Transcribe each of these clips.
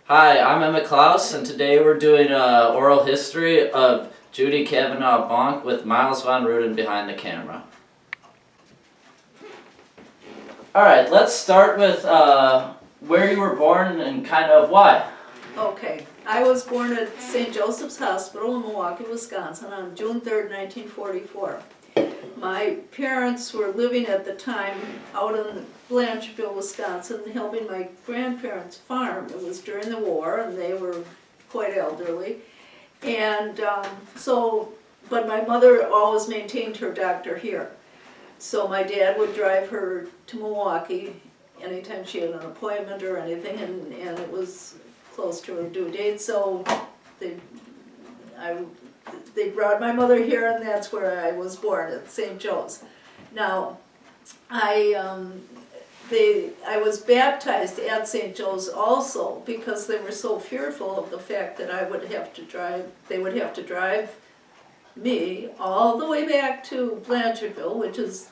Hi, I'm Emma Klaus, and today we're doing oral history of Judy Cavanaugh Bonk with Miles von Ruden behind the camera. Alright, let's start with where you were born and kind of why. Okay, I was born at St. Joseph's Hospital in Milwaukee, Wisconsin on June 3rd, 1944. My parents were living at the time out in Blanchardville, Wisconsin, helping my grandparents farm. It was during the war and they were quite elderly. And but my mother always maintained her doctor here. So my dad would drive her to Milwaukee anytime she had an appointment or anything, and it was close to her due date, so they brought my mother here, and that's where I was born, at St. Joe's. Now, I was baptized at St. Joe's also because they were so fearful of the fact that they would have to drive me all the way back to Blanchardville, which is,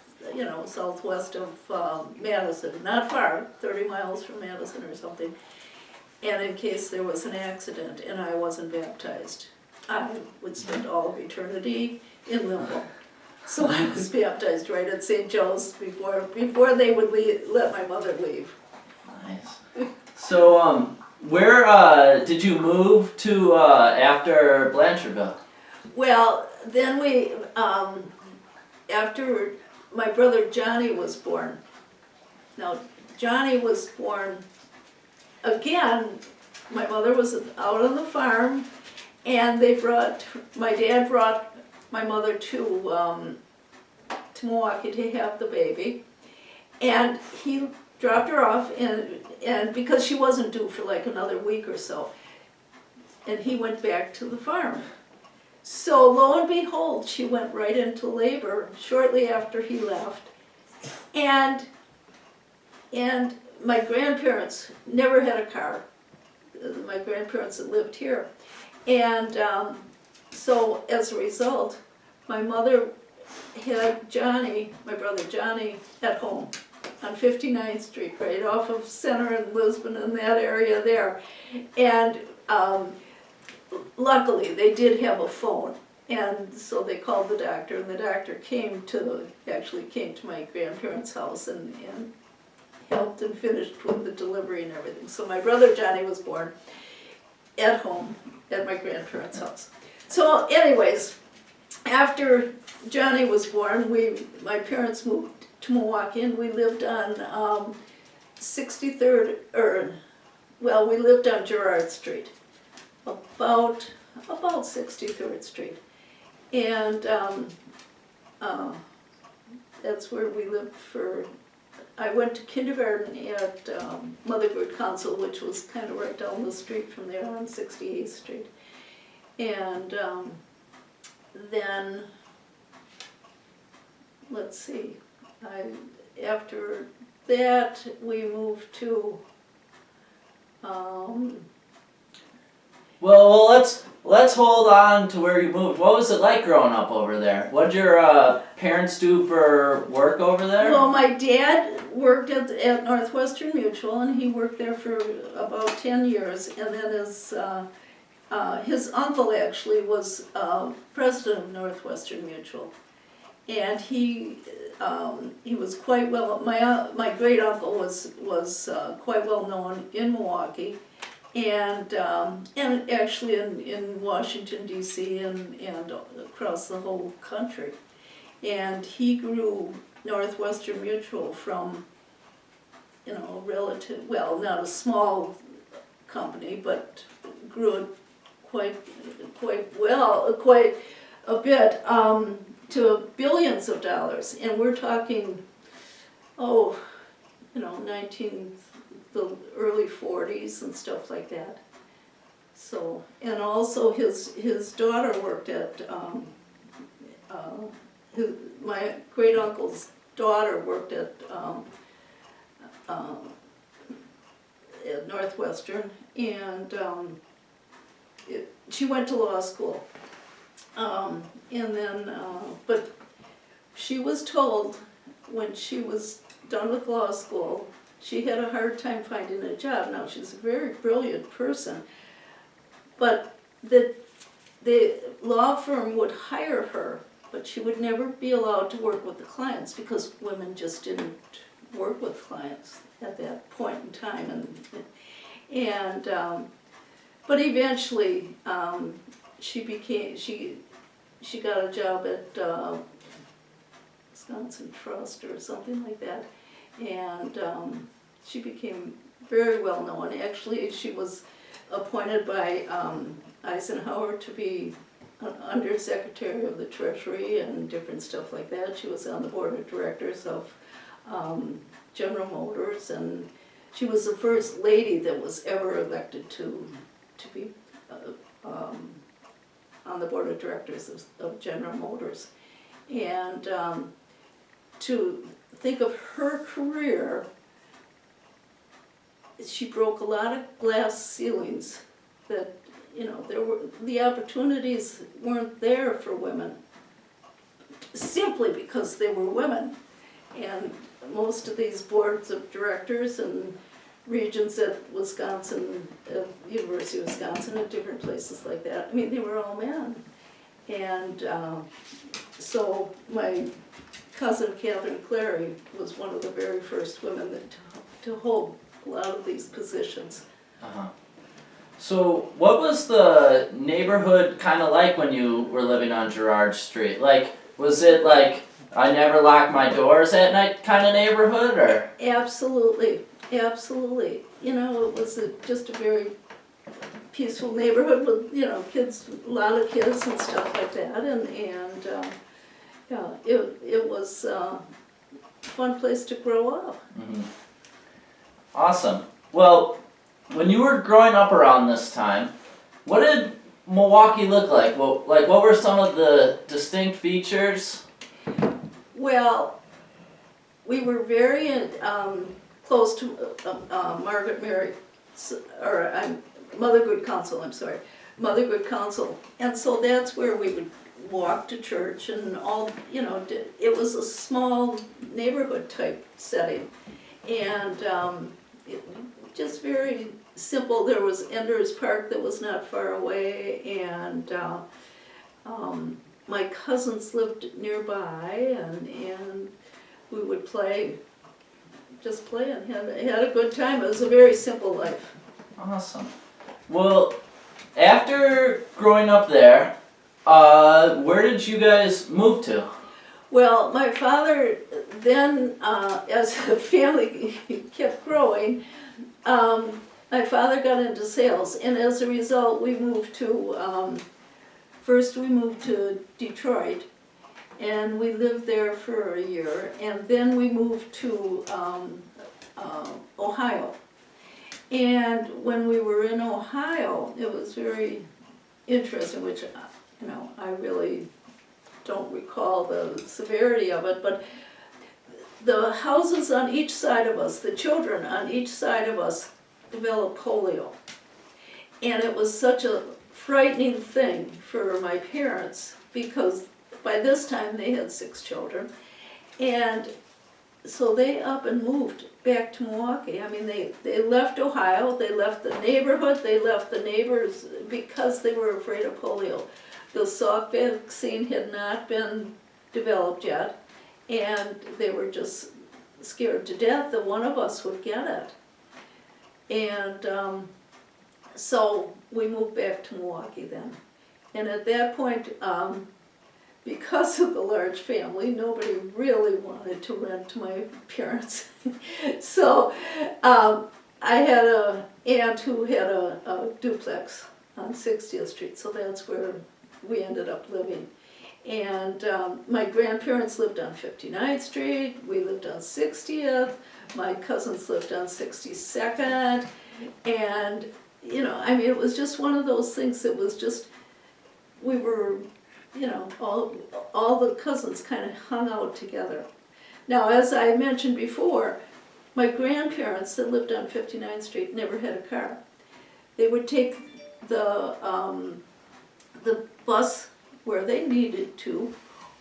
southwest of Madison, not far, 30 miles from Madison or something. And in case there was an accident and I wasn't baptized, I would spend all of eternity in limbo. So I was baptized right at St. Joe's before they would let my mother leave. Nice. So, where did you move to after Blanchardville? Well, then after my brother Johnny was born. Now, Johnny was born, again, my mother was out on the farm, and my dad brought my mother to Milwaukee to have the baby, and he dropped her off, and because she wasn't due for like another week or so, and he went back to the farm. So lo and behold, she went right into labor shortly after he left, and my grandparents never had a car. My grandparents had lived here. And so as a result, my mother had Johnny, my brother Johnny, at home on 59th Street, right off of Center and Lisbon and that area there. And luckily they did have a phone. And so they called the doctor, and the doctor actually came to my grandparents' house and helped and finished with the delivery and everything. So my brother Johnny was born at home at my grandparents' house. So anyways, after Johnny was born, my parents moved to Milwaukee, and we lived on 63rd, we lived on Girard Street, about 63rd Street. And that's where we lived I went to kindergarten at Mother Good Council, which was kind of right down the street from there on 68th Street. And then, let's see, after that we moved to, Well, let's hold on to where you moved. What was it like growing up over there? What did your parents do for work over there? well, my dad worked at Northwestern Mutual, and he worked there for about 10 years, and then his uncle actually was president of Northwestern Mutual, and he was quite well. My great uncle was quite well known in Milwaukee, and actually in Washington D.C. and across the whole country, and he grew Northwestern Mutual from not a small company, but grew it quite a bit to billions of dollars, and we're talking the early 40s and stuff like that. So, and also his daughter worked at my great uncle's daughter worked at Northwestern, and she went to law school, and then but she was told when she was done with law school she had a hard time finding a job. Now, she's a very brilliant person, but the law firm would hire her, but she would never be allowed to work with the clients because women just didn't work with clients at that point in time. But eventually, she got a job at Wisconsin Trust or something like that, and she became very well known. Actually, she was appointed by Eisenhower to be an Undersecretary of the Treasury and different stuff like that. She was on the board of directors of General Motors, and she was the first lady that was ever elected to be on the board of directors of General Motors. And to think of her career, she broke a lot of glass ceilings that, the opportunities weren't there for women simply because they were women. And most of these boards of directors and regions at Wisconsin, University of Wisconsin, and different places like that, they were all men. And so my cousin Catherine Clary was one of the very first women to hold a lot of these positions. Uh-huh. So what was the neighborhood kind of like when you were living on Girard Street? Like, was it like I never lock my doors at night kind of neighborhood, or? Absolutely, absolutely. It was just a very peaceful neighborhood with, kids, a lot of kids and stuff like that, and yeah, it was a fun place to grow up. Mm-hmm. Awesome. Well, when you were growing up around this time, what did Milwaukee look like? What were some of the distinct features? Well, we were very close to Margaret Mary, or Mother Good Counsel, Mother Good Counsel. And so that's where we would walk to church and all, it was a small neighborhood type setting. And just very simple. There was Enders Park that was not far away, and my cousins lived nearby, and we would just play and had a good time. It was a very simple life. Awesome. Well, after growing up there, where did you guys move to? Well, my father then, as the family kept growing, my father got into sales, and as a result, we moved to, first we moved to Detroit, and we lived there for a year, and then we moved to Ohio. And when we were in Ohio, it was very interesting, which, I really don't recall the severity of it, but the houses on each side of us, the children on each side of us, developed polio. And it was such a frightening thing for my parents, because by this time they had 6 children. And so they up and moved back to Milwaukee. They left Ohio, they left the neighborhood, they left the neighbors because they were afraid of polio. The Salk vaccine had not been developed yet, and they were just scared to death that one of us would get it. And so we moved back to Milwaukee then. And at that point, because of the large family, nobody really wanted to rent to my parents. So I had an aunt who had a duplex on 60th Street, so that's where we ended up living. And my grandparents lived on 59th Street, we lived on 60th, my cousins lived on 62nd, and it was just one of those things that was just, we were, all the cousins kind of hung out together. Now, as I mentioned before, my grandparents that lived on 59th Street never had a car. They would take the bus where they needed to,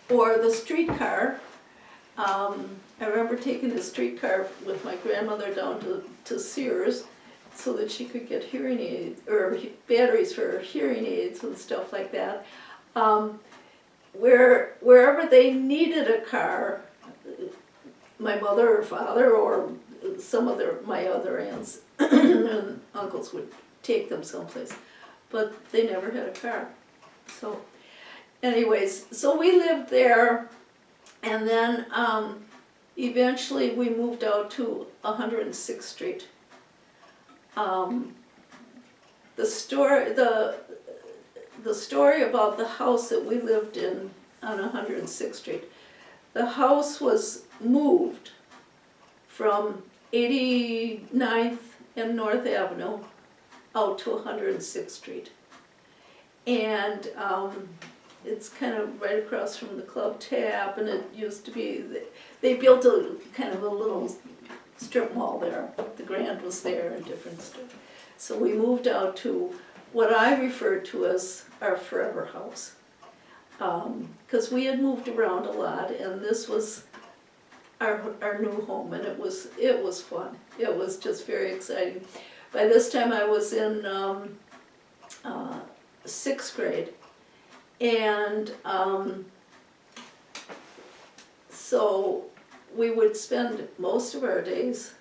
or the streetcar, I remember taking the streetcar with my grandmother down to Sears so that she could get hearing aids, or batteries for her hearing aids and stuff like that. Wherever they needed a car, my mother or father or some of my other aunts and uncles would take them someplace, but they never had a car. So anyways, so we lived there, and then eventually we moved out to 106th Street. The story about the house that we lived in on 106th Street, the house was moved from 89th and North Avenue out to 106th Street. And it's kind of right across from the Club Tap, and it used to be, they built a kind of a little strip mall there. The Grand was there and different stuff. So we moved out to what I refer to as our forever house. Because we had moved around a lot, and this was our new home, and it was fun. It was just very exciting. By this time I was in 6th grade, and so we would spend most of our days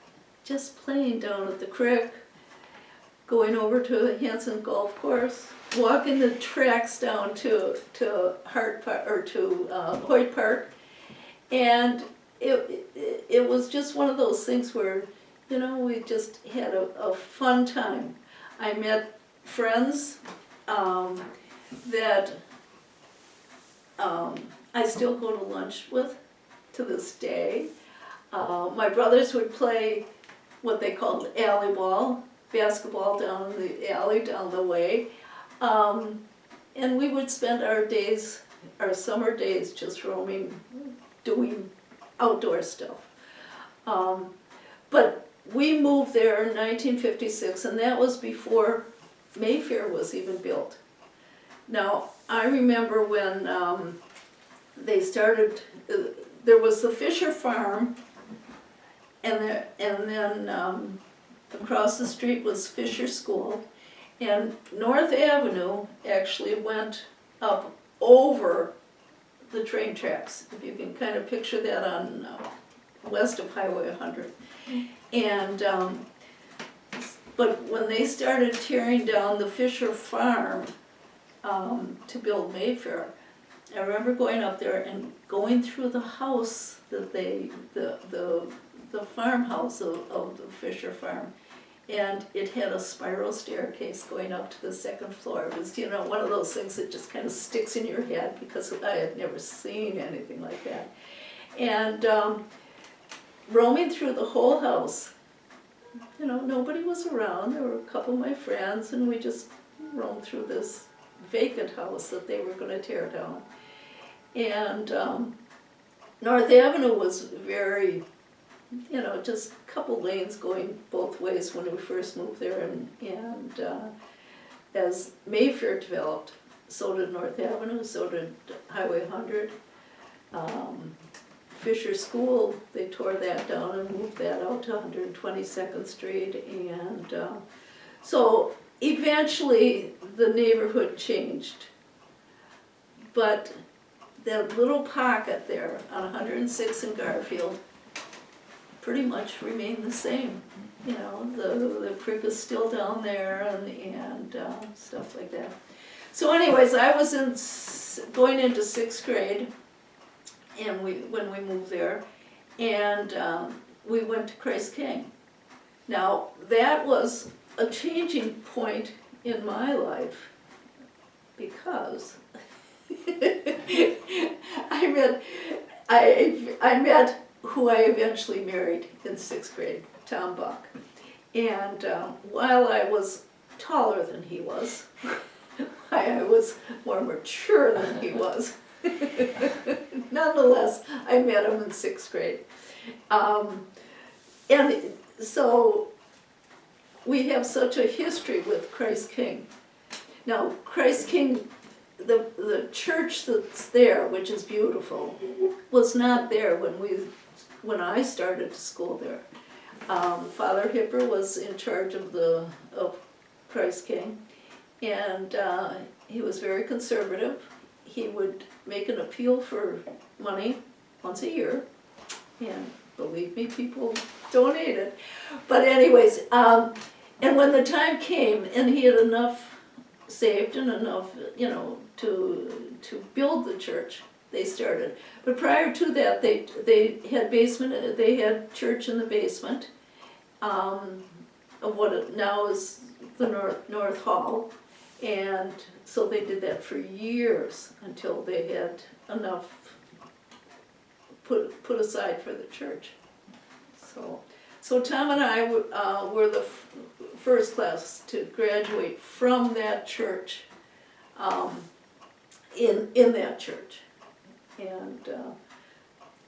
just playing down at the creek, going over to the Hanson Golf Course, walking the tracks down to Hart Park, or to Hoyt Park, and it was just one of those things where, you know, we just had a fun time. I met friends that I still go to lunch with to this day. My brothers would play what they called alley ball, basketball down the alley, down the way. And we would spend our days, our summer days, just roaming, doing outdoor stuff. But we moved there in 1956, and that was before Mayfair was even built. Now, I remember when they started, there was the Fisher Farm, and then across the street was Fisher School, and North Avenue actually went up over the train tracks, if you can kind of picture that on west of Highway 100. And but when they started tearing down the Fisher Farm to build Mayfair, I remember going up there and going through the house that the farmhouse of the Fisher Farm, and it had a spiral staircase going up to the 2nd floor. It was, you know, one of those things that just kind of sticks in your head, because I had never seen anything like that. And roaming through the whole house, you know, nobody was around. There were a couple of my friends, and we just roamed through this vacant house that they were going to tear down. And North Avenue was very, you know, just a couple lanes going both ways when we first moved there, and as Mayfair developed, so did North Avenue, so did Highway 100. Fisher School, they tore that down and moved that out to 122nd Street, and so eventually the neighborhood changed. But that little pocket there on 106 and Garfield pretty much remained the same. You know, the creek is still down there, and stuff like that. So anyways, I was going into 6th grade, and when we moved there, and we went to Christ King. Now, that was a changing point in my life, because I met who I eventually married in 6th grade, Tom Bonk. And while I was taller than he was, I was more mature than he was. Nonetheless, I met him in 6th grade. And so we have such a history with Christ King. Now, Christ King the church that's there, which is beautiful, was not there when I started school there. Father Hipper was in charge of Christ King, and he was very conservative. He would make an appeal for money once a year, and believe me, people donated. But anyways, and when the time came and he had enough saved and enough, to build the church, they started. But prior to that, they had church in the basement of what now is the North Hall, and so they did that for years until they had enough put aside for the church. So Tom and I were the first class to graduate from that church, in that church. And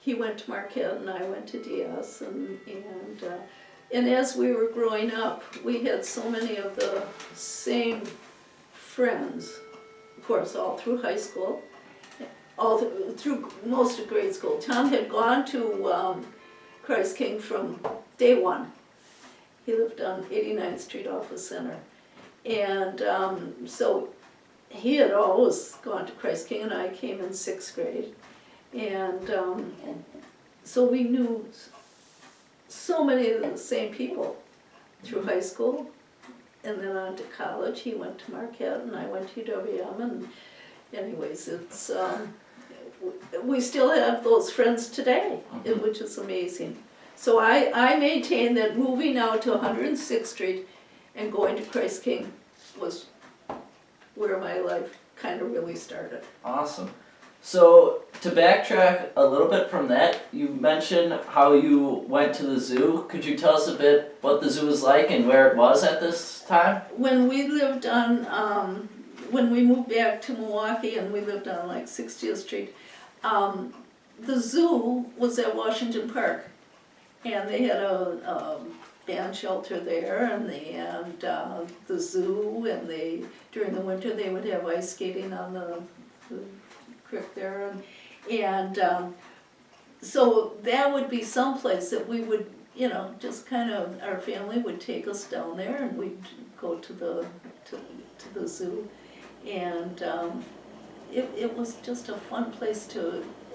he went to Marquette and I went to DS, and as we were growing up, we had so many of the same friends, of course, all through high school, all through most of grade school. Tom had gone to Christ King from day one. He lived on 89th Street off the Center. And so he had always gone to Christ King, and I came in 6th grade. And so we knew so many of the same people through high school, and then on to college. He went to Marquette and I went to UWM, and anyways, it's we still have those friends today, which is amazing. So I maintain that moving out to 106th Street and going to Christ King was where my life kind of really started. Awesome. So to backtrack a little bit from that, you mentioned how you went to the zoo. Could you tell us a bit what the zoo was like and where it was at this time? When we lived on, when we moved back to Milwaukee and we lived on like 60th Street, the zoo was at Washington Park, and they had a band shelter there, and the zoo, and during the winter they would have ice skating on the creek there, and so that would be someplace that we would, just kind of, our family would take us down there, and we'd go to the zoo, and it was just a fun place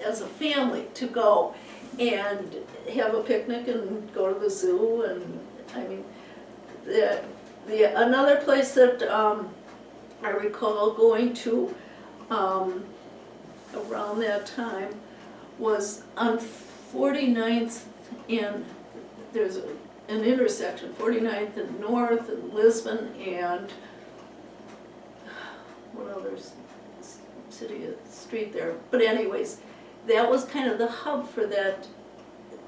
as a family to go and have a picnic and go to the zoo. And I mean, another place that I recall going to around that time was on 49th, and there's an intersection, 49th and North and Lisbon and what other street there. But anyways, that was kind of the hub for that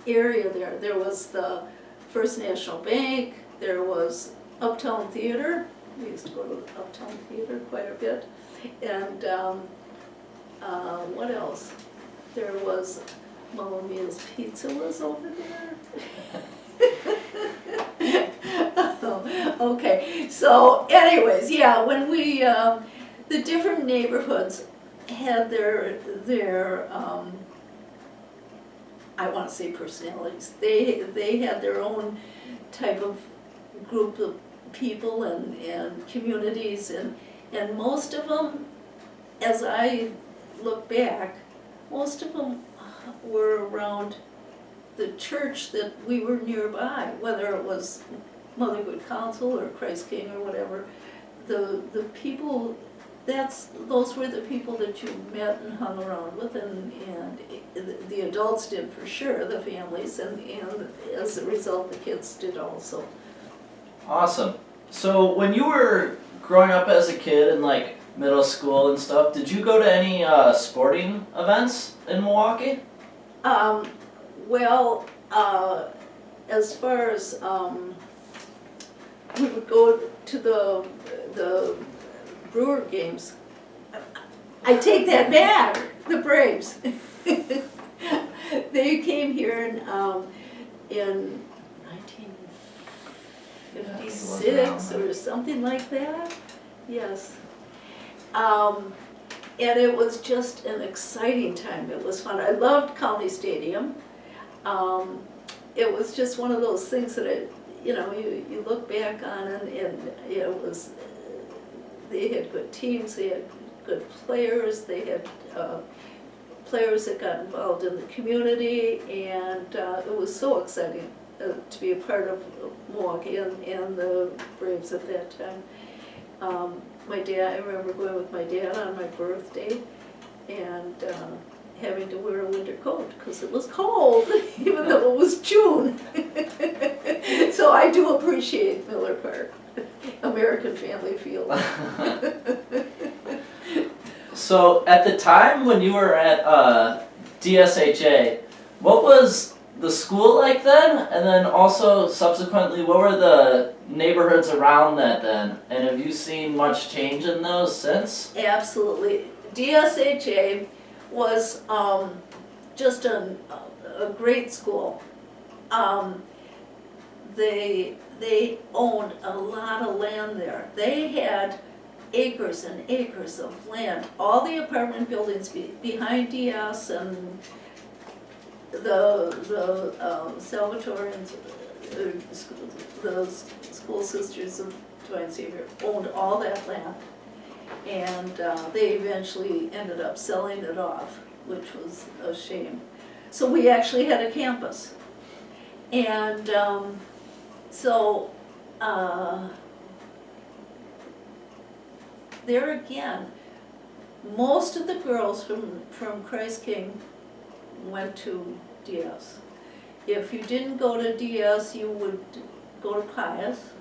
area there. There was the First National Bank, there was Uptown Theater. We used to go to Uptown Theater quite a bit. And what else? There was Mamma Mia's Pizza was over there. Okay, so anyways, yeah, when we, the different neighborhoods had their I want to say personalities. They had their own type of group of people and communities, and most of them, as I look back, most of them were around the church that we were nearby, whether it was Motherhood Council or Christ King or whatever. The people, those were the people that you met and hung around with, and the adults did for sure, the families, and as a result the kids did also. Awesome. So when you were growing up as a kid in like middle school and stuff, did you go to any sporting events in Milwaukee? Well, as far as we would go to the Brewer games. I take that back, the Braves. They came here in 1956 or something like that. Yes. And it was just an exciting time. It was fun. I loved County Stadium. It was just one of those things that you look back on, and it was, they had good teams, they had good players, they had players that got involved in the community, and it was so exciting to be a part of Milwaukee and the Braves at that time. My dad, I remember going with my dad on my birthday and having to wear a winter coat because it was cold, even though it was June. So I do appreciate Miller Park, American Family Field. So at the time when you were at DSHA, what was the school like then? And then also subsequently, what were the neighborhoods around that then? And have you seen much change in those since? Absolutely. DSHA was just a great school. They owned a lot of land there. They had acres and acres of land. All the apartment buildings behind DS and the Salvatorians, the School Sisters of Divine Savior owned all that land. And they eventually ended up selling it off, which was a shame. So we actually had a campus. And there again, most of the girls from Christ King went to DS. If you didn't go to DS, you would go to Pius.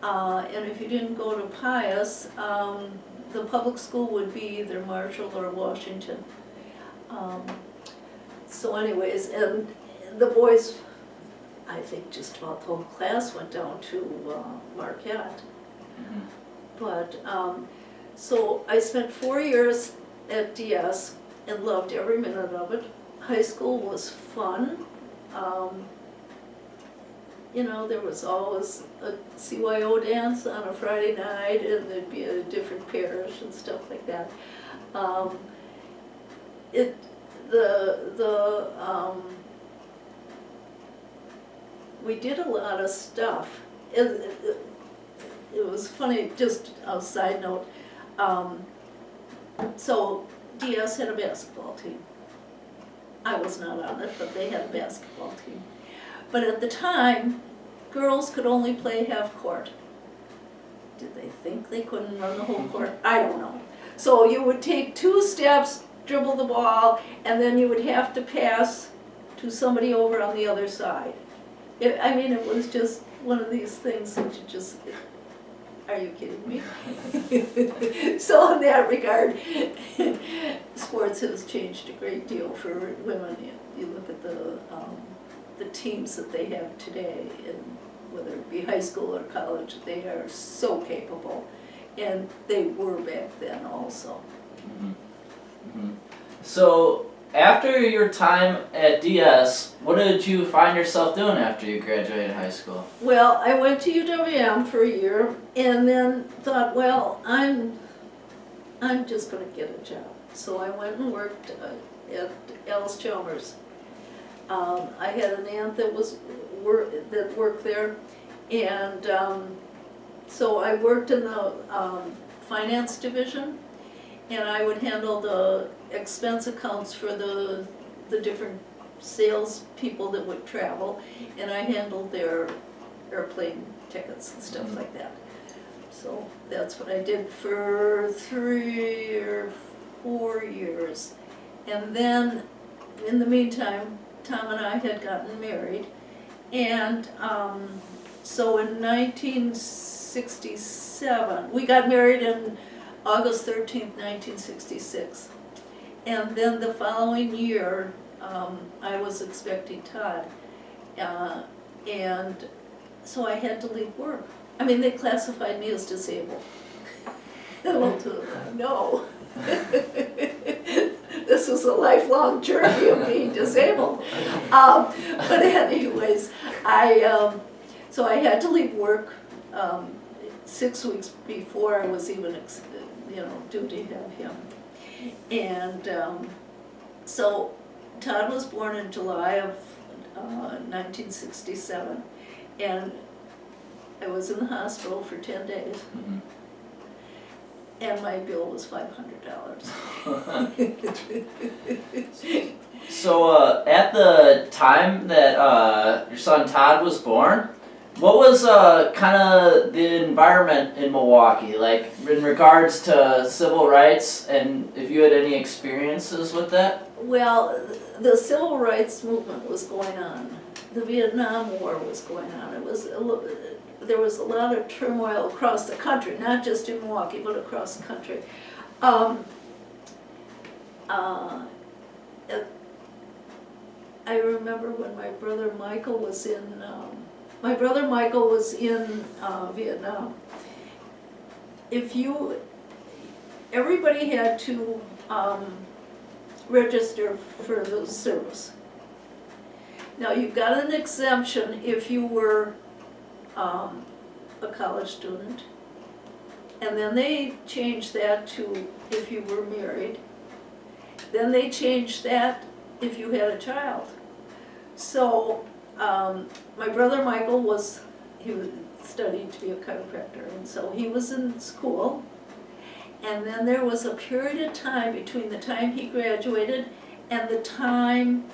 And if you didn't go to Pius, the public school would be either Marshall or Washington. So anyways, and the boys, I think just about the whole class went down to Marquette. Mm-hmm. But, so I spent 4 years at DS and loved every minute of it. High school was fun. There was always a CYO dance on a Friday night, and there'd be a different parish and stuff like that. We did a lot of stuff. It was funny, just a side note. So DS had a basketball team. I was not on it, but they had a basketball team. But at the time, girls could only play half court. Did they think they couldn't run the whole court? I don't know. So you would take 2 steps, dribble the ball, and then you would have to pass to somebody over on the other side. It was just one of these things that you just, are you kidding me? So in that regard, sports has changed a great deal for women. You look at the teams that they have today, and whether it be high school or college, they are so capable, and they were back then also. Mm-hmm. Mm-hmm. So after your time at DS, what did you find yourself doing after you graduated high school? Well, I went to UWM for a year, and then thought, well, I'm just going to get a job. So I went and worked at Allis Chalmers. I had an aunt that worked there, and so I worked in the finance division, and I would handle the expense accounts for the different sales people that would travel, and I handled their airplane tickets and stuff like that. So that's what I did for 3 or 4 years. And then, in the meantime, Tom and I had gotten married, and so in 1967, we got married in August 13th, 1966. And then the following year, I was expecting Todd. And so I had to leave work. They classified me as disabled. No. This was a lifelong journey of being disabled. But anyways, so I had to leave work 6 weeks before I was even due to have him. And so Todd was born in July of 1967, and I was in the hospital for 10 days, Mhm. and my bill was $500. So at the time that your son Todd was born, what was kind of the environment in Milwaukee, like in regards to civil rights, and if you had any experiences with that? Well, the civil rights movement was going on. The Vietnam War was going on. There was a lot of turmoil across the country, not just in Milwaukee, but across the country. I remember when my brother Michael was in Vietnam. Everybody had to register for the service. Now, you got an exemption if you were a college student, and then they changed that to if you were married. Then they changed that if you had a child. So my brother Michael he studied to be a chiropractor, and so he was in school. And then there was a period of time between the time he graduated and the time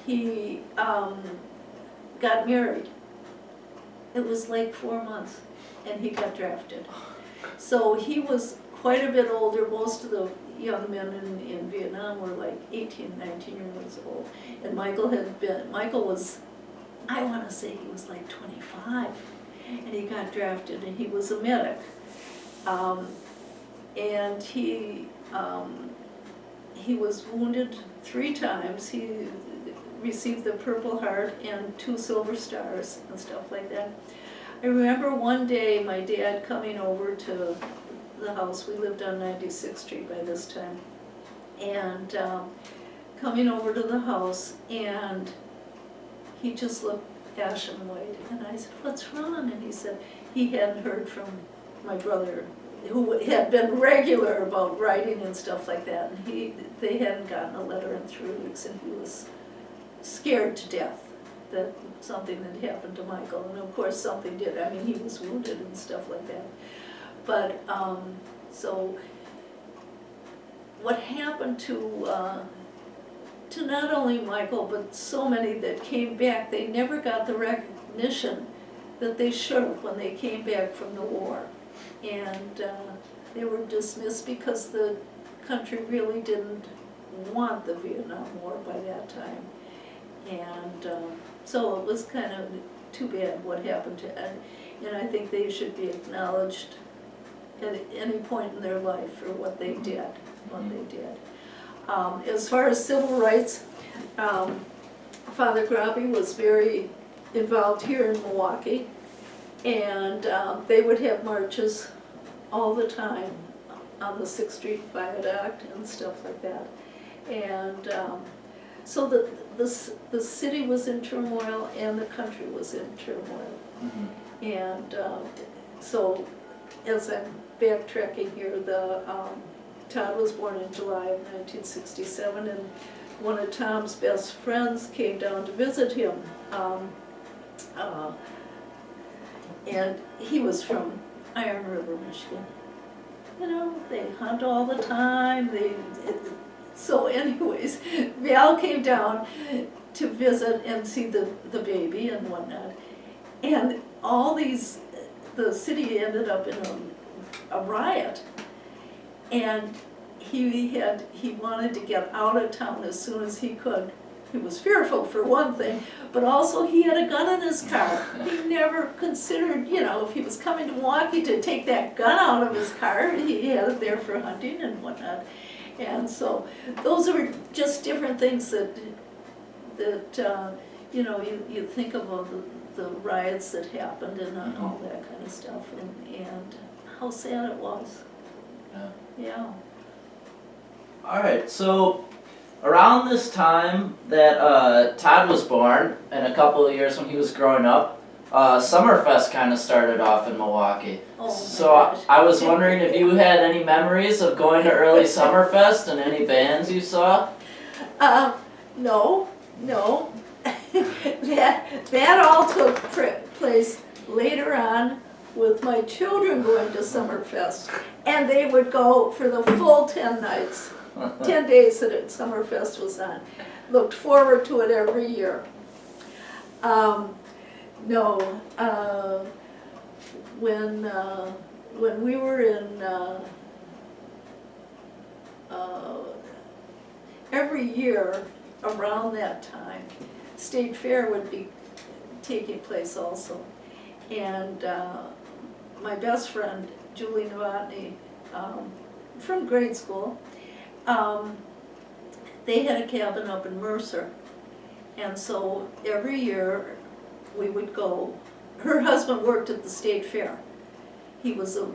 he got married. It was like 4 months, and he got drafted. So he was quite a bit older. Most of the young men in Vietnam were like 18, 19 years old. And Michael was, I want to say he was like 25, and he got drafted, and he was a medic. And he was wounded 3 times. He received the Purple Heart and 2 Silver Stars and stuff like that. I remember one day my dad coming over to the house. We lived on 96th Street by this time. And coming over to the house, and he just looked ashen white. And I said, "What's wrong?" And he said he hadn't heard from my brother, who had been regular about writing and stuff like that. And they hadn't gotten a letter in 3 weeks, and he was scared to death that something had happened to Michael. And of course something did. I mean, he was wounded and stuff like that. But so what happened to not only Michael, but so many that came back, they never got the recognition that they should have when they came back from the war. And they were dismissed because the country really didn't want the Vietnam War by that time. And so it was kind of too bad what happened to, and I think they should be acknowledged at any point in their life for what they did. As far as civil rights, Father Grabby was very involved here in Milwaukee, and they would have marches all the time on the 6th Street Viaduct and stuff like that. And so the city was in turmoil and the country was in turmoil. Mhm. And so as I'm backtracking here, Todd was born in July of 1967, and one of Tom's best friends came down to visit him. And he was from Iron River, Michigan. You know, they hunt all the time. So anyways, Val came down to visit and see the baby and whatnot. And the city ended up in a riot. And he wanted to get out of town as soon as he could. He was fearful, for one thing, but also he had a gun in his car. He never considered, if he was coming to Milwaukee, to take that gun out of his car. He had it there for hunting and whatnot. And so those are just different things that you think about the riots that happened and all that kind of stuff, and how sad it was. Yeah. All right, so around this time that Todd was born, and a couple of years when he was growing up, Summerfest kind of started off in Milwaukee. Oh my So gosh. I was wondering if you had any memories of going to early Summerfest and any bands you saw? No. That all took place later on with my children going to Summerfest. And they would go for the full 10 nights, 10 days that Summerfest was on. Looked forward to it every year. When we were in, every year around that time, State Fair would be taking place also. And my best friend, Judy, from grade school, they had a cabin up in Mercer. And so every year we would go. Her husband worked at the State Fair. He was a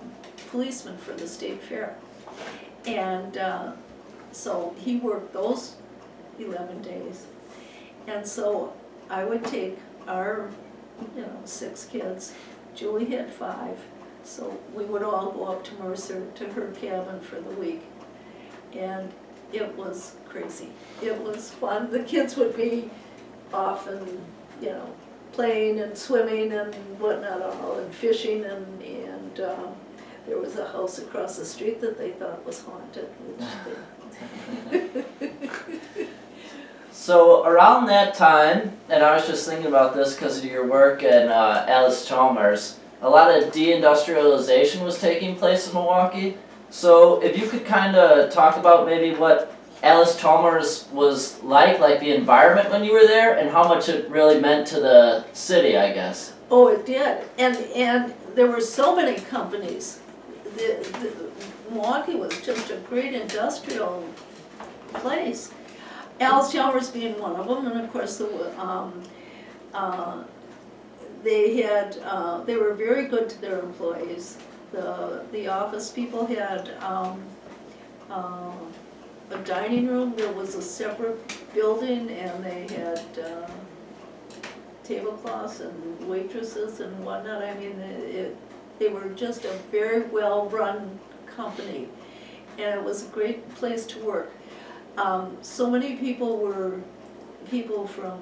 policeman for the State Fair. And so he worked those 11 days. And so I would take our, 6 kids. Julie had 5. So we would all go up to Mercer to her cabin for the week. And it was crazy. It was fun. The kids would be off and, playing and swimming and whatnot all, and fishing, and there was a house across the street that they thought was haunted, which they So around that time, and I was just thinking about this because of your work at Allis Chalmers, a lot of deindustrialization was taking place in Milwaukee. So if you could kind of talk about maybe what Allis Chalmers was like the environment when you were there, and how much it really meant to the city, I guess. Oh, it did, and there were so many companies. Milwaukee was just a great industrial place. Allis Chalmers being one of them, and of course they were very good to their employees. The office people had a dining room. There was a separate building, and they had tablecloths and waitresses and whatnot. I mean, they were just a very well-run company, and it was a great place to work. So many people were people from,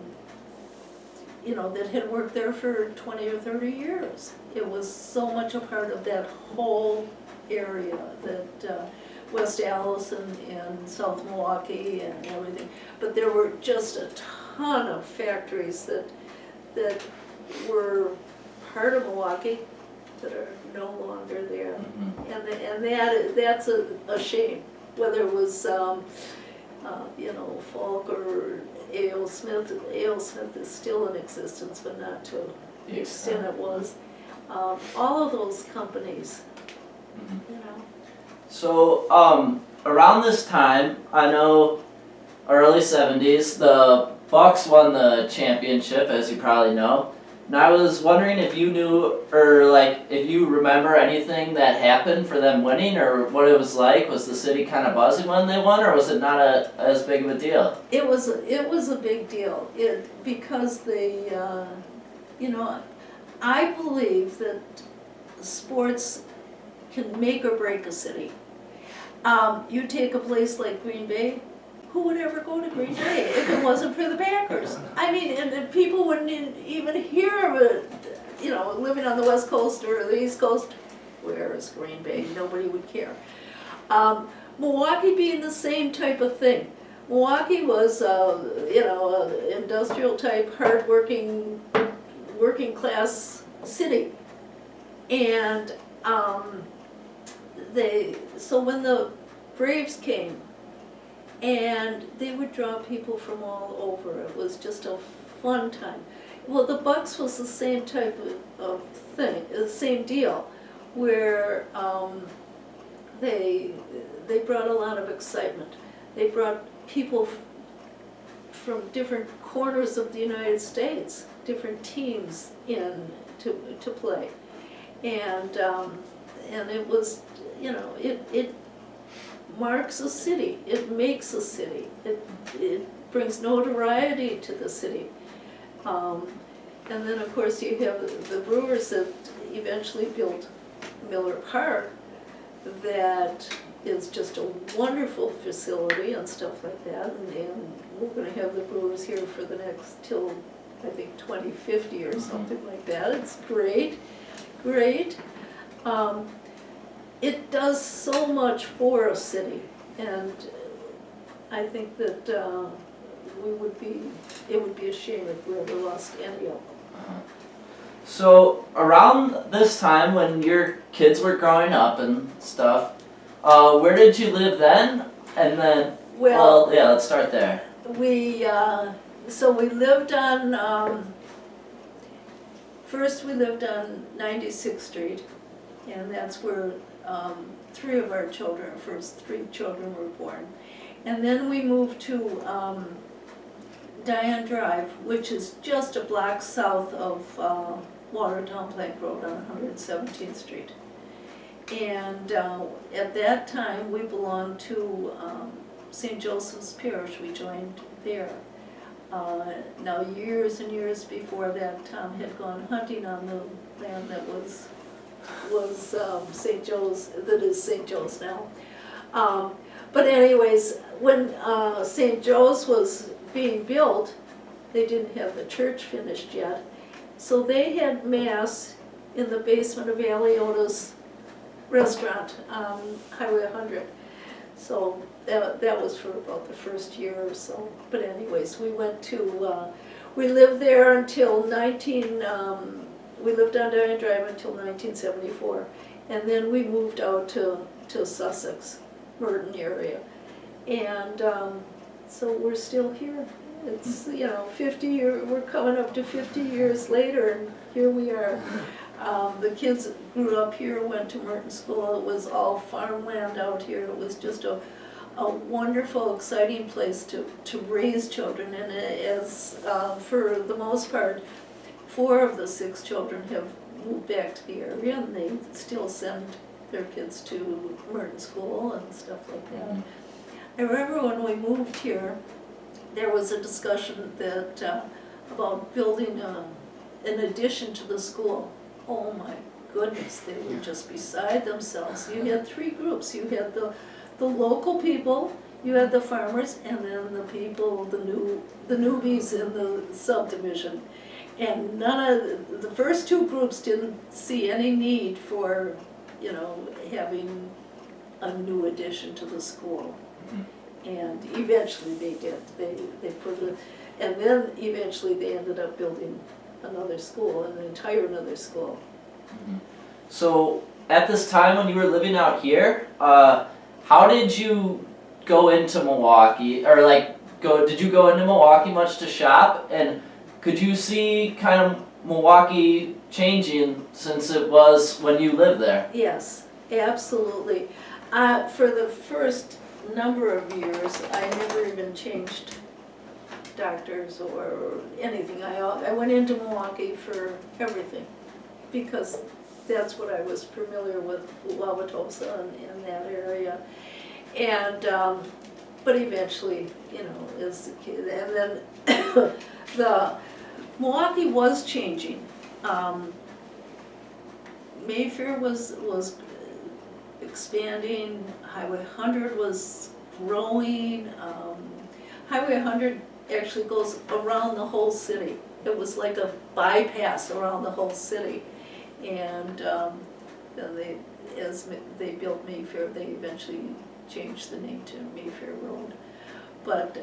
that had worked there for 20 or 30 years. It was so much a part of that whole area, that West Allis and South Milwaukee and everything. But there were just a ton of factories that were part of Milwaukee that are no longer there. And that's a shame, whether it was Falk or A.O. Smith. A.O. Smith is still in existence, but not to the extent it was. All of those companies, So, around this time, I know early 70s, the Bucks won the championship, as you probably know. And I was wondering if you knew, or if you remember anything that happened for them winning, or what it was like. Was the city kind of buzzing when they won, or was it not as big of a deal? It was a big deal. Because they, I believe that sports can make or break a city. You take a place like Green Bay, who would ever go to Green Bay if it wasn't for the Packers? I mean, and people wouldn't even hear of it, living on the West Coast or the East Coast. Where is Green Bay? Nobody would care. Milwaukee being the same type of thing. Milwaukee was, an industrial type, hard-working, working class city. And so when the Braves came, and they would draw people from all over. It was just a fun time. Well, the Bucks was the same type of thing, the same deal, where they brought a lot of excitement. They brought people from different corners of the United States, different teams in to play, and it was, it marks a city. It makes a city. It brings notoriety to the city. And then, of course, you have the Brewers that eventually built Miller Park, that is just a wonderful facility and stuff like that. And we're gonna have the Brewers here for the next, till, I think, 2050 or something like that. It's great, great. It does so much for a city, and I think that it would be a shame if we ever lost any of them. So around this time when your kids were growing up and stuff, where did you live then? And then, well, yeah, let's start there. So we lived on, first we lived on 96th Street, and that's where three of our children, first three children were born. And then we moved to Diane Drive, which is just a block south of Watertown Plank Road on 117th Street. And at that time, we belonged to St. Joseph's Parish. We joined there. Now, years and years before that, Tom had gone hunting on the land that was St. Joe's, that is St. Joe's now. But anyways, when St. Joe's was being built, they didn't have the church finished yet. So they had Mass in the basement of Aliota's restaurant on Highway 100. So that was for about the first year or so. But anyways, we went to, we lived there until we lived on Diane Drive until 1974. And then we moved out to Sussex, Merton area. And so we're still here. It's, 50 years, we're coming up to 50 years later, and here we are. The kids grew up here, went to Merton School. It was all farmland out here. It was just a wonderful, exciting place to raise children. And as for the most part, 4 of the 6 children have moved back to the area, and they still send their kids to Merton School and stuff like that. I remember when we moved here, there was a discussion that about building an addition to the school. Oh my goodness, they were just beside themselves. You had 3 groups. You had the local people, you had the farmers, and then the people, the newbies in the subdivision. And none of the first 2 groups didn't see any need for, having a new addition to the school. And eventually they did. They put it, and then eventually they ended up building another school, an entire another school. So at this time when you were living out here, how did you go into Milwaukee, or did you go into Milwaukee much to shop? And could you see kind of Milwaukee changing since it was when you lived there? Yes, absolutely. For the first number of years, I never even changed doctors or anything. I went into Milwaukee for everything because that's what I was familiar with, Wauwatosa and in that area. And but eventually, as the kid, and then the Milwaukee was changing. Mayfair was expanding. Highway 100 was growing. Highway 100 actually goes around the whole city. It was like a bypass around the whole city. And then as they built Mayfair, they eventually changed the name to Mayfair Road. But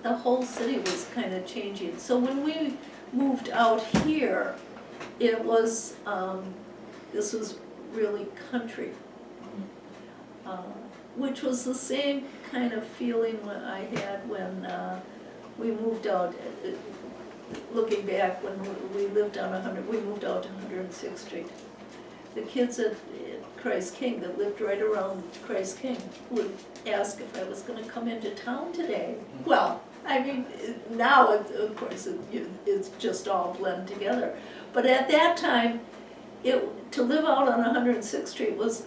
the whole city was kind of changing. So when we moved out here, it was, this was really country, which was the same kind of feeling what I had when we moved out. Looking back, when we lived on we moved out to 106th Street. The kids at Christ King that lived right around Christ King would ask if I was going to come into town today. Well, I mean, now of course it's just all blended together. But at that time, to live out on 106th Street was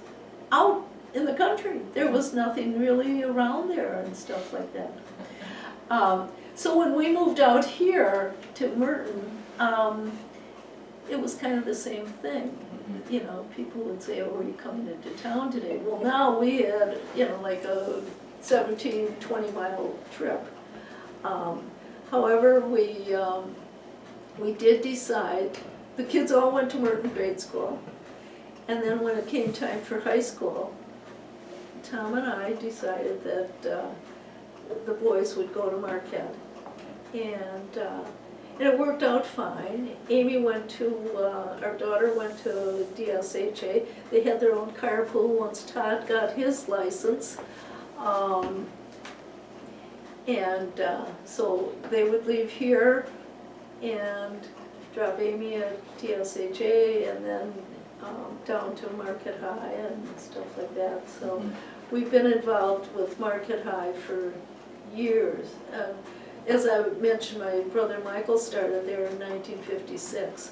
out in the country. There was nothing really around there and stuff like that. So when we moved out here to Merton, it was kind of the same thing. You know, people would say, oh, are you coming into town today? Well, now we had, you know, like a 17, 20-mile trip. However, we did decide, the kids all went to Merton grade school, and then when it came time for high school, Tom and I decided that the boys would go to Marquette. And it worked out fine. Amy went to, our daughter went to DSHA. They had their own carpool once Todd got his license. So they would leave here and drop Amy at DSHA and then down to Marquette High and stuff like that. So we've been involved with Marquette High for years. As I mentioned, my brother Michael started there in 1956.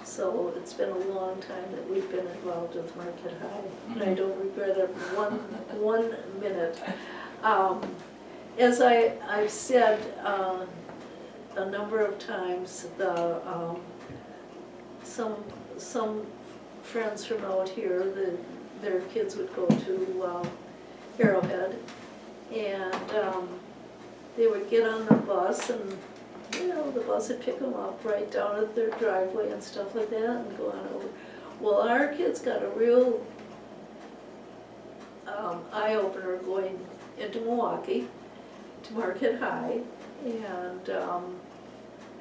So it's been a long time that we've been involved with Marquette High, and I don't regret it one minute. As I've said a number of times, some friends from out here, their kids would go to Arrowhead, and they would get on the bus, and you know, the bus would pick them up right down at their driveway and stuff like that, and go on over. Well, our kids got a real eye-opener going into Milwaukee, to Marquette High, and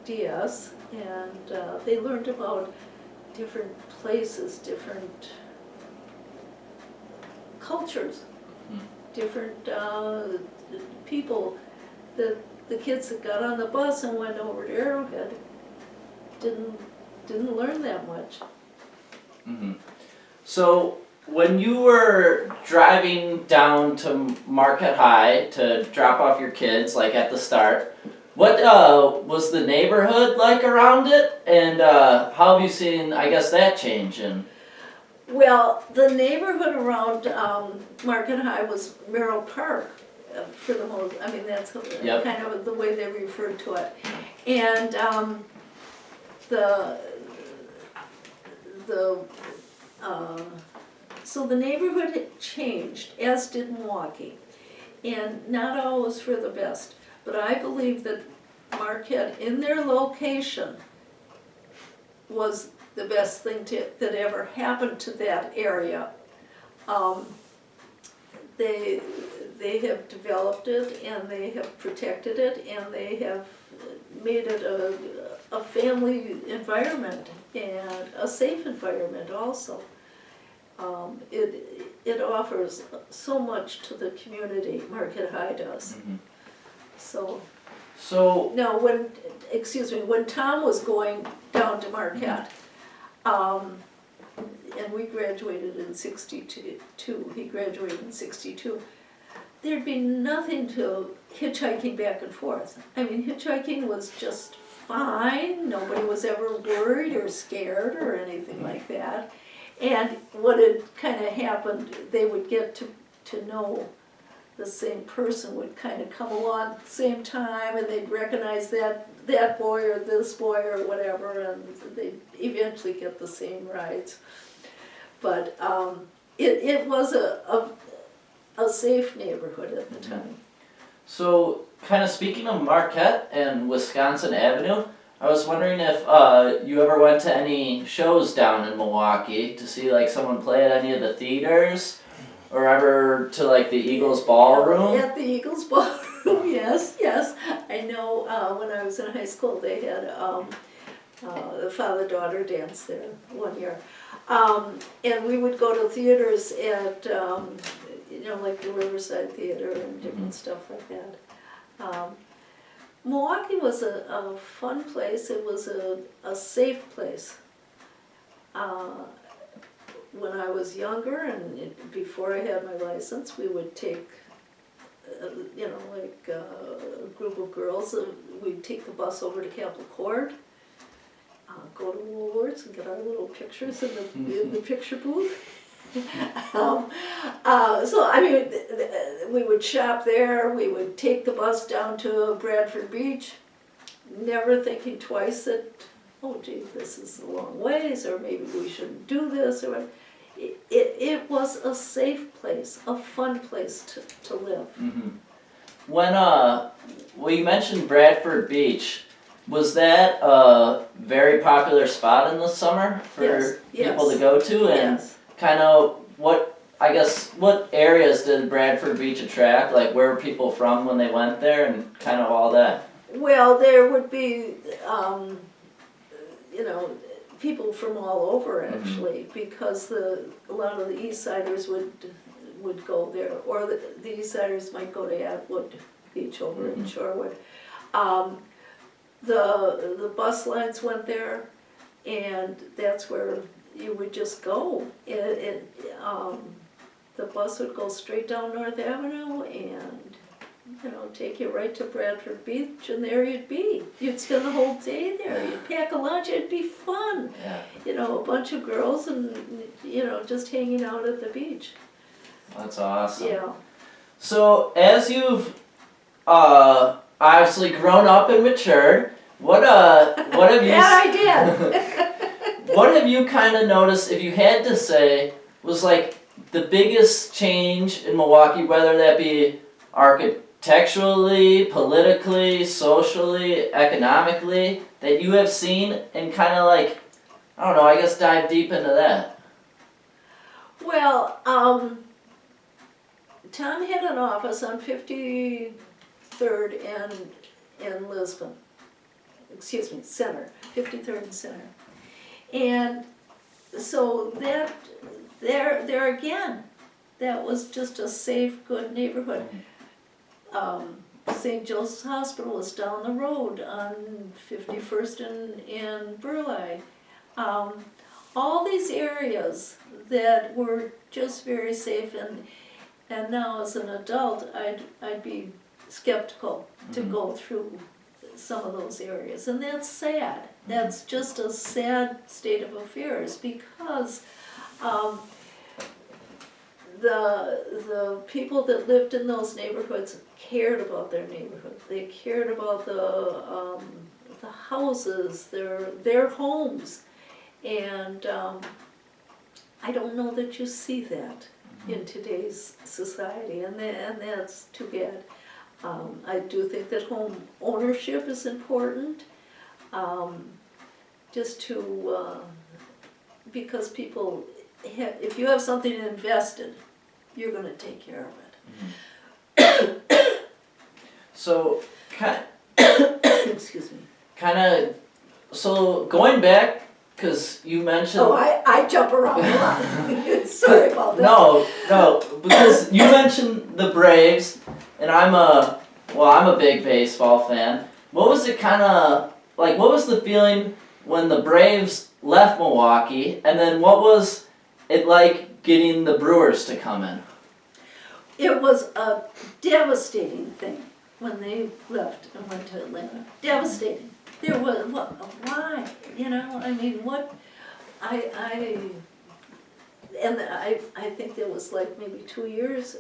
DS, and they learned about different places, different cultures, different people. The kids that got on the bus and went over to Arrowhead didn't learn that much. So when you were driving down to Marquette High to drop off your kids, like at the start, what was the neighborhood like around it, and how have you seen, I guess, that change? Well, the neighborhood around Marquette High was Merrill Park, for the most. I mean, that's kind of the way they referred to it, and so the neighborhood had changed, as did Milwaukee, and not always for the best. But I believe that Marquette, in their location, was the best thing that ever happened to that area. They have developed it, and they have protected it, and they have made it a family environment and a safe environment also. It offers so much to the community, Marquette High does. So now when Tom was going down to Marquette, and we graduated in '62, he graduated in '62, there'd be nothing to hitchhiking back and forth. I mean, hitchhiking was just fine, nobody was ever worried or scared or anything like that. And what had kind of happened, they would get to know the same person would kind of come along at the same time, and they'd recognize that boy or this boy or whatever, and they'd eventually get the same rides. But it was a safe neighborhood at the time. So, kind of speaking of Marquette and Wisconsin Avenue, I was wondering if you ever went to any shows down in Milwaukee to see like someone play at any of the theaters, or ever to like the Eagles Ballroom? At the Eagles Ballroom, yes. I know when I was in high school they had the father-daughter dance there one year. And we would go to theaters at, like the Riverside Theater and different stuff like that. Milwaukee was a fun place. It was a safe place. When I was younger and before I had my license, we would take, a group of girls. We'd take the bus over to Capitol Court, go to Woolworths and get our little pictures in the picture booth. So I mean, we would shop there. We would take the bus down to Bradford Beach, never thinking twice that, oh gee, this is a long ways, or maybe we shouldn't do this, or what. It was a safe place, a fun place to live. Mm-hmm. When well, you mentioned Bradford Beach. Was that a very popular spot in the summer for Yes, people yes. to go to? And Yes. kind of what areas did Bradford Beach attract? Like, where were people from when they went there, and kind of all that? Well, there would be, people from all over actually, because a lot of the East Siders would go there, or the East Siders might go to Atwood Beach over in Shorewood. The bus lines went there, and that's where you would just go. The bus would go straight down North Avenue and, take you right to Bradford Beach, and there you'd be. You'd spend the whole day there. You'd pack a lunch. It'd be fun. Yeah. A bunch of girls and, just hanging out at the beach. That's awesome. Yeah. So, as you've obviously grown up and matured, what have you? Yeah, I did. What have you kind of noticed, if you had to say, was like the biggest change in Milwaukee, whether that be architecturally, politically, socially, economically, that you have seen, and kind of like, I don't know, I guess dive deep into that. Well, Tom had an office on 53rd and Lisbon. Excuse me, Center, 53rd and Center. And so that, there again, that was just a safe, good neighborhood. St. Joseph's Hospital was down the road on 51st and Burleigh. All these areas that were just very safe, and now as an adult, I'd be skeptical to go through some of those areas, and that's sad. That's just a sad state of affairs, because the people that lived in those neighborhoods cared about their neighborhood. They cared about the houses, their homes, and I don't know that you see that in today's society, and that's too bad. I do think that home ownership is important, just to, because people, if you have something invested, you're going to take care of it. So, kind Excuse me. of, so going back, because you mentioned... Oh, I jump around a lot. Sorry about that. No, because you mentioned the Braves, and I'm a big baseball fan. What was it kind of, like, what was the feeling when the Braves left Milwaukee, and then what was it like getting the Brewers to come in? It was a devastating thing when they left and went to Atlanta. Devastating. There was, why? I mean, what, I think there was like maybe 2 years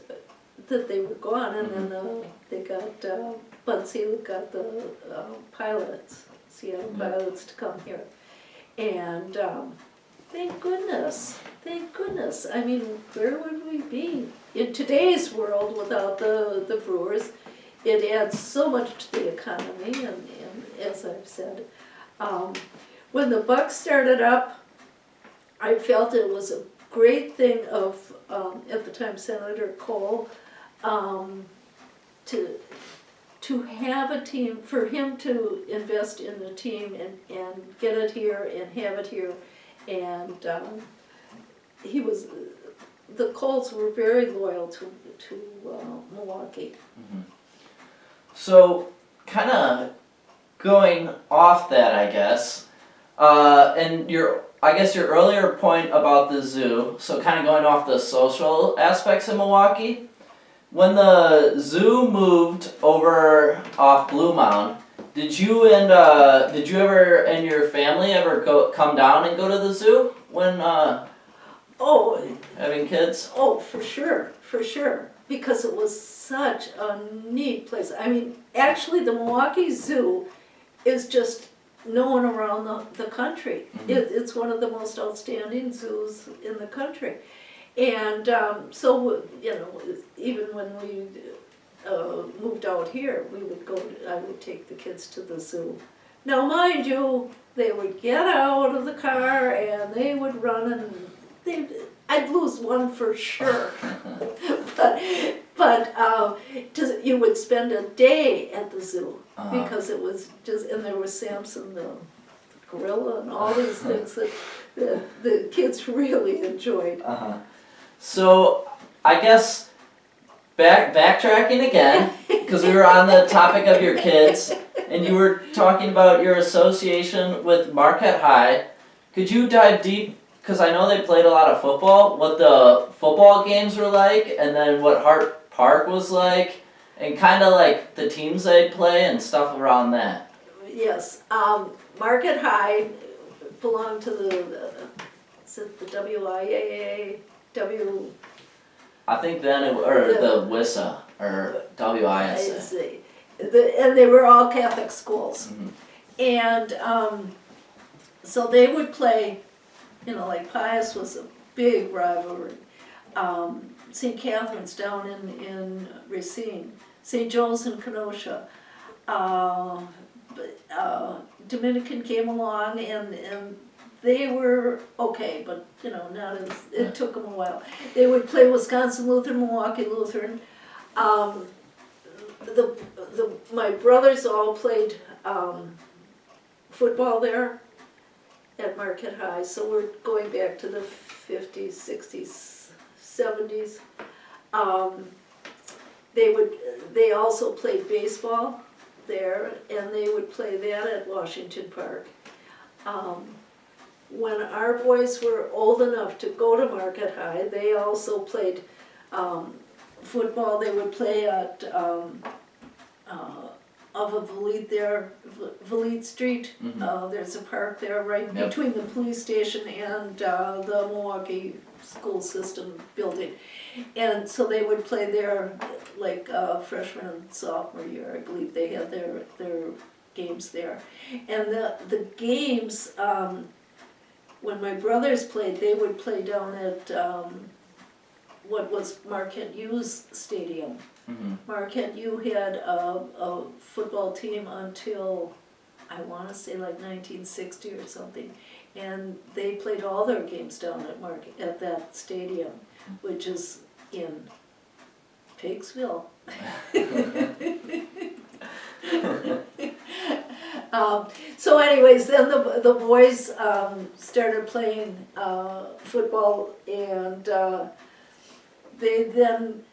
that they were gone, and then they got, Bud Selig got the Seattle Pilots to come here. And thank goodness. I mean, where would we be? In today's world, without the Brewers, it adds so much to the economy, and as I've said, when the Bucks started up, I felt it was a great thing of, at the time, Senator Cole, to have a team, for him to invest in the team and get it here and have it here, and the Coles were very loyal to Milwaukee. Mm-hmm. So, kind of going off that, I guess, and your earlier point about the zoo, so kind of going off the social aspects of Milwaukee, when the zoo moved over off Blue Mound, did you ever and your family ever come down and go to the zoo when having kids? Oh, for sure, because it was such a neat place. I mean, actually, the Milwaukee Zoo is just known around the country. Mhm. It's one of the most outstanding zoos in the country. And so, you know, even when we moved out here, I would take the kids to the zoo. Now, mind you, they would get out of the car and they would run and I'd lose one for sure. but you would spend a day at the zoo because it was just, and there was Samson the gorilla and all these things that the kids really enjoyed. So I guess backtracking again, because we were on the topic of your kids, and you were talking about your association with Marquette High. Could you dive deep, because I know they played a lot of football, what the football games were like, and then what Hart Park was like, and kind of like the teams they'd play and stuff around that? Yes, Marquette High belonged to is it the WIAA? I think then the WISA, or WISA. And they were all Catholic schools. Mhm. And so they would play, you know, like Pius was a big rivalry. St. Catherine's down in Racine, St. Joe's in Kenosha. Dominican came along and they were okay, but you know, not as, it took them a while. They would play Wisconsin Lutheran, Milwaukee Lutheran. My brothers all played football there at Marquette High, so we're going back to the 50s, 60s, 70s. They also played baseball there, and they would play that at Washington Park. When our boys were old enough to go to Marquette High, they also played football. They would play at of a Valete there, Valete Street. Mhm. There's a park there right Yep. between the police station and the Milwaukee school system building. And so they would play there like freshman and sophomore year, I believe they had their games there. And the games, when my brothers played, they would play down at what was Marquette U's stadium. Mm-hmm. Marquette U had a football team until, I want to say like 1960 or something, and they played all their games down at that stadium, which is in Pigsville. So anyways, then the boys started playing football, and they then,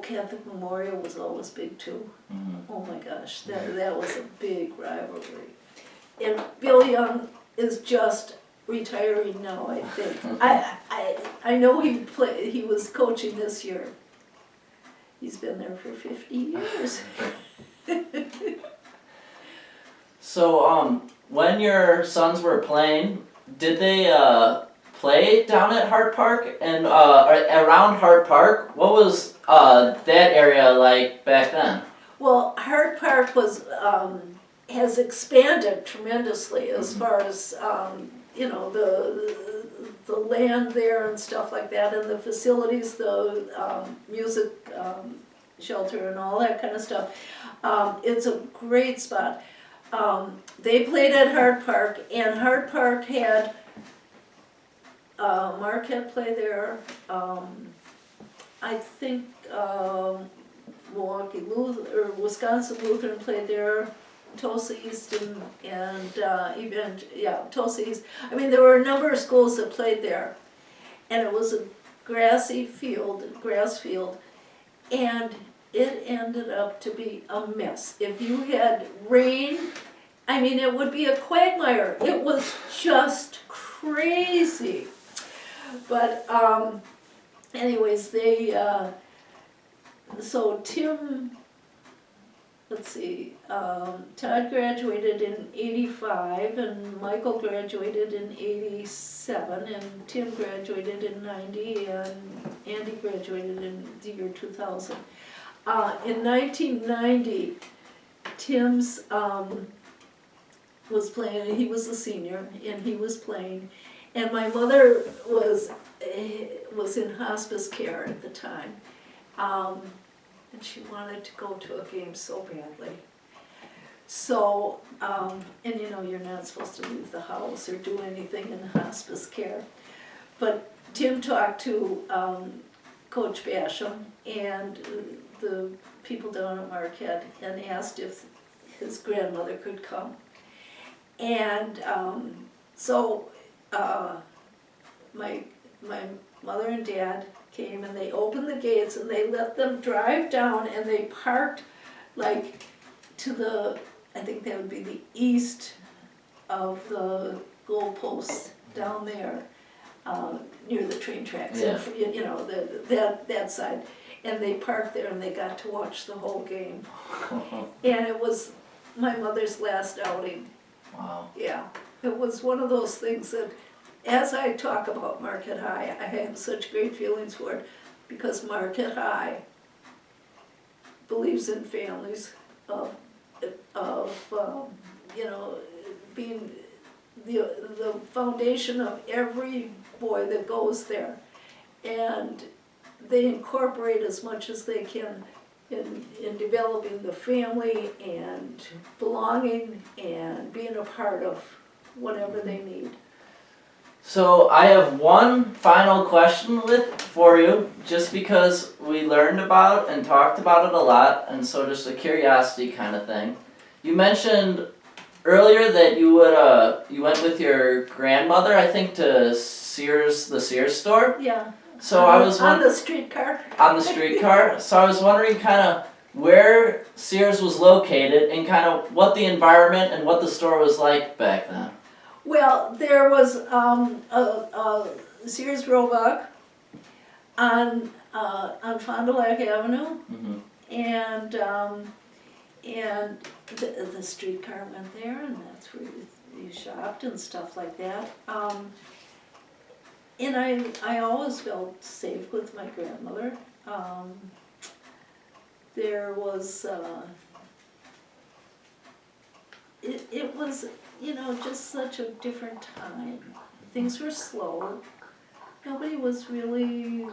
Catholic Memorial was always big too. Mm-hmm. Oh my gosh, that was a big rivalry. And Bill Young is just retiring now, I think. I know he was coaching this year. He's been there for 50 years. So, when your sons were playing, did they play down at Hart Park and around Hart Park? What was that area like back then? Well, Hart Park has expanded tremendously as far as you know, the land there and stuff like that, and the facilities, the music shelter and all that kind of stuff. It's a great spot. They played at Hart Park, and Hart Park had Marquette play there. I think Wisconsin Lutheran played there. Tulsa East and Tulsa East. I mean, there were a number of schools that played there, and it was a grass field, and it ended up to be a mess. If you had rain, I mean, it would be a quagmire. It was just crazy. But anyways, so Tim, let's see, Todd graduated in 85, and Michael graduated in 87, and Tim graduated in 90, and Andy graduated in the year 2000. In 1990, Tim's was playing, and he was a senior, and he was playing. And my mother was in hospice care at the time. And she wanted to go to a game so badly. So, and you know, you're not supposed to leave the house or do anything in hospice care. But Tim talked to Coach Basham and the people down at Marquette and asked if his grandmother could come. And so my mother and dad came and they opened the gates and they let them drive down and they parked like to the, I think that would be the east of the goalposts down there, near the train tracks, Yeah. you know, that side. And they parked there and they got to watch the whole game. And it was my mother's last outing. Wow. Yeah, it was one of those things that, as I talk about Marquette High, I have such great feelings for it, because Marquette High believes in families of you know, being the foundation of every boy that goes there. And they incorporate as much as they can in developing the family and belonging and being a part of whatever they need. So I have one final question for you, just because we learned about and talked about it a lot, and so just a curiosity kind of thing. You mentioned earlier that you went with your grandmother, I think, to the Sears store. Yeah. So I was on the streetcar. On the streetcar. So I was wondering kind of where Sears was located and kind of what the environment and what the store was like back then. Well, there was a Sears Roebuck on Fond du Lac Avenue, and the streetcar went there, and that's where you shopped and stuff like that. And I always felt safe with my grandmother. There was it was, you know, just such a different time. Things were slow. Nobody was really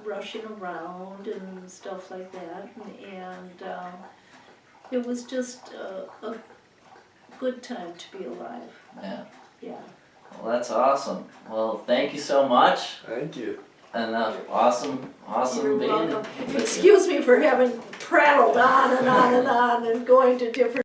rushing around and stuff like that. And it was just a good time to be alive. Yeah. Yeah. Well, that's awesome. Well, thank you so much. Thank you. And awesome You're being welcome. with you. Excuse me for having prattled on and on and on and going to different